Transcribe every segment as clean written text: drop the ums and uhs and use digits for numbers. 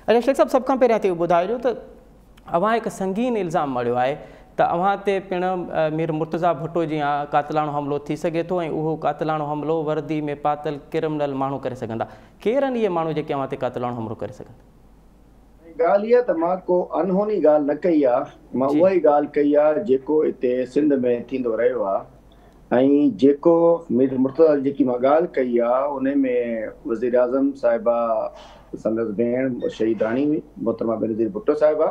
अच्छा शेख साहब, सब खां पहिरियां ते ॿुधाइजो त अव्हां हिकु संगीन इल्ज़ाम मड़ियो आहे त अव्हां ते पिणु मीर मुर्तज़ा भुट्टो जी कातिलाणो हमिलो थी सघे थो ऐं उहो कातिलाणो हमिलो वर्दी में पातल क्रिमिनल माण्हू करे सघंदा। केरु आहिनि इहे माण्हू जेके अव्हां ते कातिलाणो हमिलो करे सघंदा? ॻाल्हि इहा त मां को अनहोनी ॻाल्हि न कई आहे, मां उहा ई ॻाल्हि कई आहे जेको हिते सिंध में थींदो रहियो आहे। ऐं जेको मीर मुर्तज़ा जेकी मां ॻाल्हि कई आहे उन में वज़ीर आज़म साहिबा संदसि भेण शहीद राणी हुई मोहतरमा बेनज़ीर भुट्टो साहिबा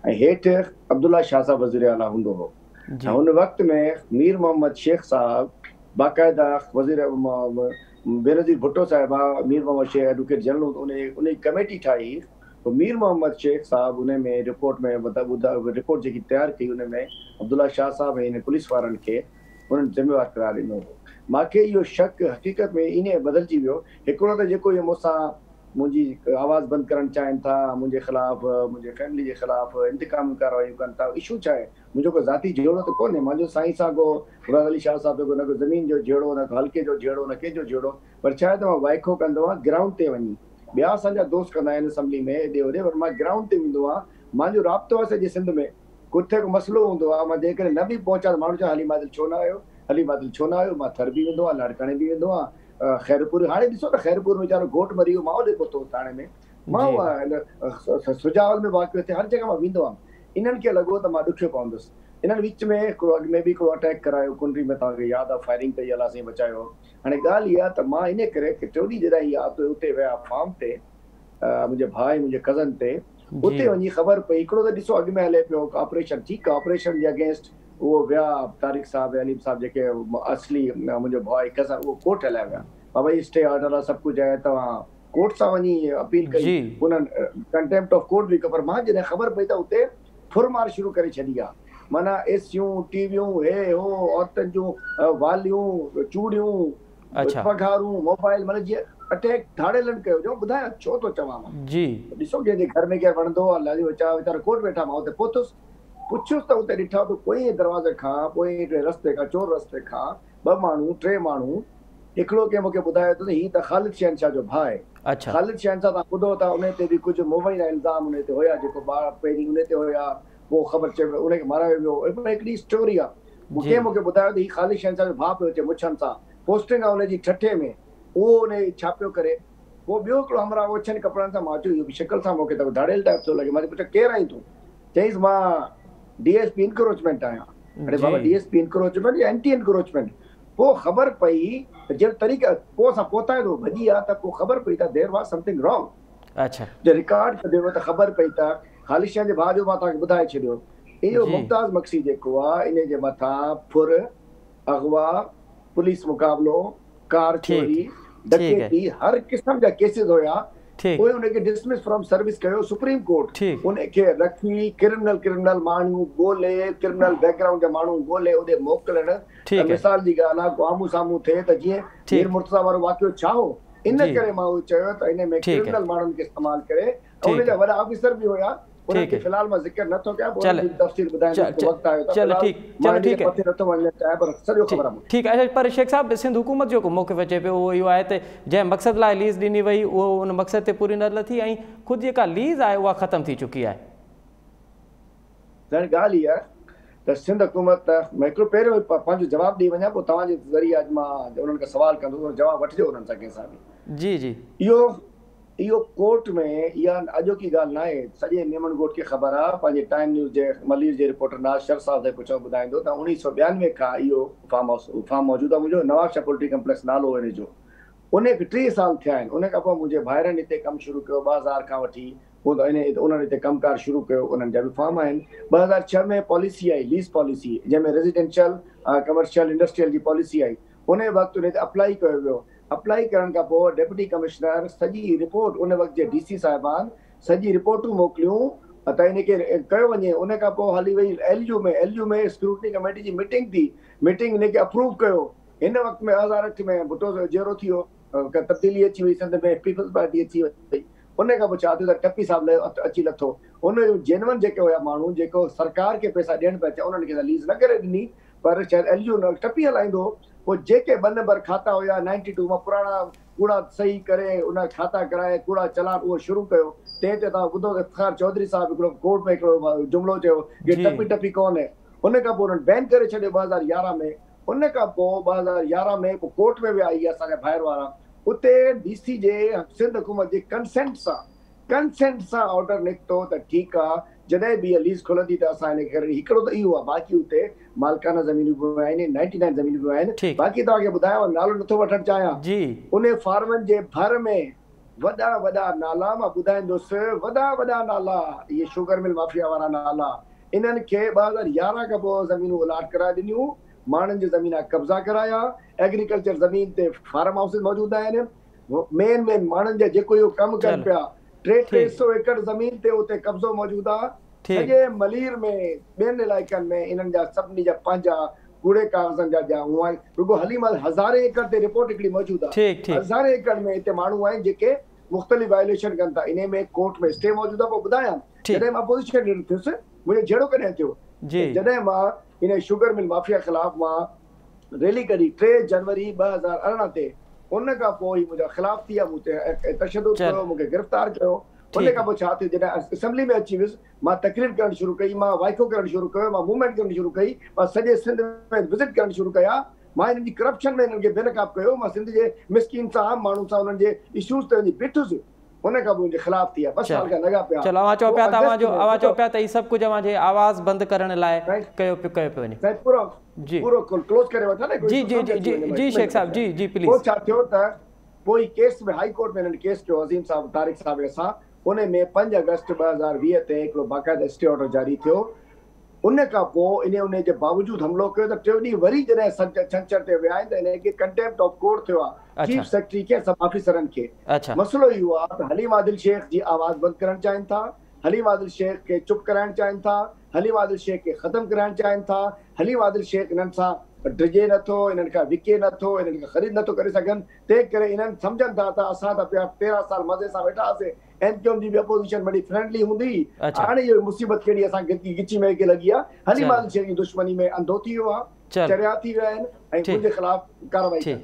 ऐं हेठि अब्दुल्ला शाह साहब वज़ीर आला हूंदो हो। ऐं हुन वक़्त में मीर मोहम्मद शेख साहब बाक़ाइदा वज़ीर बेनज़ीर भुट्टो साहिबा मीर मोहम्मद शेख एडवोकेट जनरल उन कमेटी ठाही। तो मीर मोहम्मद शेख साहब उन में रिपोर्ट में रिपोर्ट जेकी तयारु कई उन में अब्दुल्ला शाह साहब ऐं इन पुलिस वारनि खे उन्हनि ज़िम्मेवार करार ॾिनो हो। मूंखे इहो शक हक़ीक़त में इन बदिलजी वियो। हिकिड़ो त जेको इहो मूंसां मुंहिंजी आवाज़ बंदि करणु चाहिनि था, मुंहिंजे ख़िलाफ़ मुंहिंजे फैमिली जे ख़िलाफ़ इंतकामी कार्रवाइयूं कनि था। इशू छा आहे? मुंहिंजो को ज़ाती जहिड़ो त कोन्हे, मुंहिंजो साईं सां को मुराद अली शाह साहब जो न को ज़मीन जो जहिड़ो, न को हल्के जो जहिड़ो, न कंहिंजो जहिड़ो, पर छा आहे त मां वाइखो कंदो आहियां ग्राउंड ते वञी। ॿिया असांजा दोस्त कंदा आहिनि असम्बली में हेॾे होॾे, पर मां ग्राउंड ते वेंदो आहियां। मुंहिंजो राब्तो आहे सॼे सिंध में। किथे को मसइलो हूंदो आहे, मां जेकॾहिं न बि पहुचां त माण्हू चवंदा हली मादिल छो न आयो, हली मादिल छो न आयो। मां थर बि वेंदो आहियां, लाड़काणे बि वेंदो आहियां, ख़ैरपुर। हाणे ॾिसो त ख़ैरपुर में वीचारो घोट मरी वियो, मां होॾे पहुतो थाणे में, मां उहा सुजावल में वाक़ियो थिए, हर जॻह मां वेंदो आहियां। इन्हनि खे लॻो त मां ॾुखियो पवंदुसि। इन्हनि विच में हिकिड़ो अॻु में बि हिकिड़ो अटैक करायो कुंडरी में, तव्हांखे यादि आहे, फायरिंग कई अलाह साईं बचायो। हाणे ॻाल्हि इहा त मां इन करे टियों ॾींहुं जॾहिं इहा उते विया फार्म ते मुंहिंजे भाउ मुंहिंजे कज़न ते, उते वञी ख़बर पई। हिकिड़ो त ॾिसो अॻु में हले पियो ऑपरेशन, ठीकु आहे, ऑपरेशन जे अगेंस्ट उहो विया तारिक साहब अलीम साहब जेके असली मुंहिंजो भाउ कज़न, उहो कोर्ट हलिया विया। बाबा जी स्टे ऑर्डर आहे, सभु कुझु आहे, तव्हां कोर्ट सां वञी अपील कई, उन्हनि कंटेम्प्ट ऑफ कोर्ट बि कयो। पर मां जॾहिं ख़बर पई त उते फुरमार शुरू करे छॾी आहे, माना एसियूं टीवियूं हे हो, औरतुनि जूं वालियूं चूड़ियूं पघारूं मोबाइल, माना जीअं अटैक धाड़ेलनि कयो। जो ॿुधायां छो थो चवां मां, ॾिसो कंहिंजे घर में केरु वणंदो आहे, वीचारा कोर्ट वेठा, मां उते पहुतुसि, पुछियुसि त उते ॾिठा त पोइ दरवाज़े खां पोइ रस्ते खां चोर रस्ते खां ॿ माण्हू टे माण्हू, हिकिड़ो कंहिं मूंखे ॿुधायो त हीअ त ख़ालिद शहनशाह जो भाउ आहे। ख़ालिद शहनशाह तव्हां ॿुधो था, उन ते बि कुझु मुबैना इल्ज़ाम उन ते हुया, जेको ॿार पहिरीं उन ते हुया, पोइ ख़बर चए उनखे मारायो वियो। हिकिड़ी स्टोरी आहे, कंहिं मूंखे ॿुधायो त हीअ ख़ालिद शहनशाह जो भाउ पियो अचे मुछनि सां, पोस्टिंग आहे हुनजी ठठे में, उहो उन छापियो करे। पोइ ॿियो हिकिड़ो हमरा ओछनि कपिड़नि सां, मां चयो इहो बि शिकल सां मूंखे त धाड़ेल टाइप थो लॻे। मां पुछियो केरु आई तूं? चईसि मां DSP इंक्रोचमेंट आहियां। अरे बाबा DSP इंक्रोचमेंट या एंटी इंक्रोचमेंट? पोइ ख़बर पई जहिड़े तरीक़े पोइ असां पहुतां थो भॼी आहे, त पोइ ख़बर पई त देयर वाज समथिंग रॉन्ग। अच्छा, जो रिकॉर्ड कढियो त ख़बर पई त ख़ालिद शहन जे भाउ जो मां तव्हांखे ॿुधाए छॾियो। इहो मुमताज़ मक्सी जेको आहे, इन जे मथां फुर, अगवा, पुलिस मुक़ाबलो, कार चोरी, डकैती, हर क़िस्म जा केसिस हुया। पोइ उनखे डिसमिस फ्रॉम सर्विस कयो सुप्रीम कोर्ट। उनखे रखी क्रिमिनल माण्हू ॻोल्हे, क्रिमिनल बैकग्राउंड जा माण्हू ॻोल्हे ओॾे मोकिलण। मिसाल जी ॻाल्हि आहे, को आम्हूं साम्हूं थिए त जीअं मीर मुर्तज़ा वारो वाक़ियो छा हो, इन करे मां उहो चयो त इन में क्रिमिनल माण्हुनि खे इस्तेमालु करे। ऐं उनजा वॾा ऑफिसर बि हुया, उन्हनि खे फ़िलहाल मां ज़िक्र नथो कयां, पोइ तफ़सील ॿुधाईंदुसि वक़्तु आयो त। चलो ठीक मथे नथो वञणु चाहियां, पर सॼो ख़बर आहे। ठीकु आहे। पर शेख साहब, सिंध हुकूमत जो मौक़िफ़ अचे पियो उहो इहो आहे त जंहिं मक़सद लाइ लीज़ ॾिनी वई उहो उन मक़सद ते पूरी न थी, ऐं ख़ुदि जेका लीज़ आहे उहा ख़तमु थी चुकी आहे। ॻाल्हि इहा त सिंध हुकूमत हिकिड़ो पहिरियों पंहिंजो जवाबु ॾेई वञा, पोइ तव्हांजे ज़रिए अॼु मां उन्हनि खां सवाल कंदुसि, जवाबु वठिजो उन्हनि सां कंहिंसां बि। जी इहो कोर्ट में इहा अॼोकी ॻाल्हि न आहे, सॼे नियमन कोर्ट खे ख़बर आहे। पंहिंजे टाइम न्यूज़ जे मलीर जे रिपोर्टर नाज़ शर साहब जे पुछो ॿुधाईंदो त 1992 खां इहो फार्म मौजूदु आहे। मुंहिंजो नवाब शाह पोल्ट्री कम्प्लेक्स नालो हिन जो। उनखे 3 साल थिया आहिनि। उन खां पोइ मुंहिंजे भाइरनि हिते कमु शुरू कयो 2000 खां वठी, उन्हनि हिते कमकार शुरू कयो, उन्हनि जा बि फार्म आहिनि। 2006 में पॉलिसी आई, लीज़ पॉलिसी, जंहिंमें रेजिडेंशियल कमर्शियल इंडस्ट्रियल जी पॉलिसी आई। उन वक़्तु उन ते अप्लाई कयो वियो। अप्लाई करण खां पोइ डिप्टी कमिश्नर सॼी रिपोर्ट, उन वक़्त जे DC साहिबान सॼी रिपोर्टूं मोकिलियूं त इनखे कयो वञे। उन खां पोइ हली वई LU में स्क्रूटनी कमेटी जी मीटिंग थी, मीटिंग इनखे अप्रूव कयो। हिन वक़्त में 2008 में भुट्टो जहिड़ो थी वियो, तब्दीली अची वई, सिंध में पीपल्स पार्टी अची वई। उन खां पोइ छा थियो त टप्पी साहिबु अची लथो। उन जेनवन जेके हुया माण्हू जेको सरकार खे पैसा ॾियण पिया चाहिनि, उन्हनि खे लीज़ न करे ॾिनी, पर शायदि LU न टप्पी हलाईंदो। पोइ जेके 2 नंबर खाता हुया 92 मां पुराणा कूड़ा सही करे उन खाता कराए कूड़ा चलान उहो शुरू कयो ते तव्हां ॿुधो त ख़ार चौधरी साहब हिकिड़ो कोर्ट में हिकिड़ो जुमिलो चयो कि टपी टपी कोन्हे उन खां पोइ उन्हनि बैन करे छॾियो 2011 में उन खां पोइ 2011 में पोइ कोर्ट में विया आई असांजा ॿाहिरि वारा उते डीसी जे सिंध हुकूमत जे कंसेंट सां ऑर्डर निकितो त ठीकु आहे जॾहिं बि लीज़ खुलंदी त असां हिन खे हिकिड़ो त इहो आहे बाक़ी उते मालिकाना ज़मीनूं बि आहिनि 99 ज़मीनूं बि आहिनि बाक़ी तव्हांखे ॿुधायांव नालो नथो वठणु चाहियां उन फार्मनि जे भर में वॾा वॾा नाला मां ॿुधाईंदुसि वॾा नाला इहे शुगर मिल माफिया वारा नाला इन्हनि खे 2011 खां पोइ ज़मीनूं अलाट कराए ॾिनियूं माण्हुनि जी ज़मीन कब्ज़ा कराया एग्रीकल्चर ज़मीन ते फार्म हाउसिस मौजूदु आहिनि मेन माण्हुनि जा जेको इहो कमु कनि पिया 300 एकड़ ज़मीन ते उते कब्ज़ो मौजूदु आहे सॼे मलीर में ॿियनि इलाइक़नि में इन्हनि जा सभिनी जा पंहिंजा कूड़े कागज़नि जा हूअं रुगो हलीमल हज़ारे एकड़ ते रिपोर्ट हिकिड़ी मौजूदु आहे हज़ारे एकड़ में हिते माण्हू आहिनि जेके मुख़्तलिफ़ वायोलेशन कनि था इन में कोर्ट में स्टे मौजूदु आहे पोइ ॿुधायां जॾहिं मां पोज़ीशन ॾिनो थियुसि मुंहिंजो जहिड़ो कॾहिं थियो जॾहिं मां इन शुगर मिल माफिया ख़िलाफ़ मां रैली कढी 3 जनवरी 2018 ते उन खां पोइ मुंहिंजा ख़िलाफ़ थी विया मूं ते तशद्दुद कयो मूंखे गिरफ़्तार कयो उन खां पोइ छा थियो जॾहिं असेंबली में अची वियुसि मां तकरीर करणु शुरू कई मां वाइको करणु शुरू कयो मां मूवमेंट करणु शुरू कई मां सॼे सिंध में विज़िट करणु शुरू कया मां हिननि जी करप्शन में हिननि खे बेनकाब कयो मां सिंध जे मिसकिन सां आम माण्हुनि सां उन्हनि जे इशूज़ ते वञी बीठुसि उन खां पोइ मुंहिंजे ख़िलाफ़ थी विया 2 साल खां लॻा पिया चलो अवां चओ पिया त ही सभु कुझु अवां जे आवाज़ बंदि करण लाइ कयो पियो वञे पूरो क्लोज करे वठां न जी शेख साहब जी प्लीज पोइ छा थियो त पोइ केस में हाई कोर्ट में हिननि केस कयो अज़ीम साहब तारिक साहब सां उन में 5 अगस्त 2020 ते हिकिड़ो बाक़ाइदा स्टे ऑर्डर जारी थियो उन खां पोइ उन जे बावजूदि हमलो कयो त 3 ॾींहं वरी जॾहिं छंछर ते विया आहिनि त हिन खे कंटेम्प्ट ऑफ कोर्ट थियो आहे चीफ सेक्रेटरी खे सभु ऑफिसरनि खे मसइलो इहो आहे त हलीम आदिल शेख जी आवाज़ बंदि करणु चाहिनि था हलीम आदिल शेख खे चुप कराइणु चाहिनि था हलीम आदिल शेख खे ख़तमु कराइणु चाहिनि था हलीम आदिल शेख इन्हनि सां डिजे नथो इन्हनि खां विके नथो इन्हनि खे ख़रीद नथो करे सघनि तंहिं करे इन्हनि सम्झनि था त असां त पिया 13 साल मज़े सां वेठा हुआसीं एनक्यूएम जी बि अपोज़िशन बड़ी फ्रेंडली हूंदी हाणे इहो मुसीबत कहिड़ी असां गिची में के लॻी आहे हलीम आदिल शेख जी दुश्मनी में अंधो थी वियो आहे चरिया थी विया आहिनि ऐं मुंहिंजे ख़िलाफ़ कार्रवाई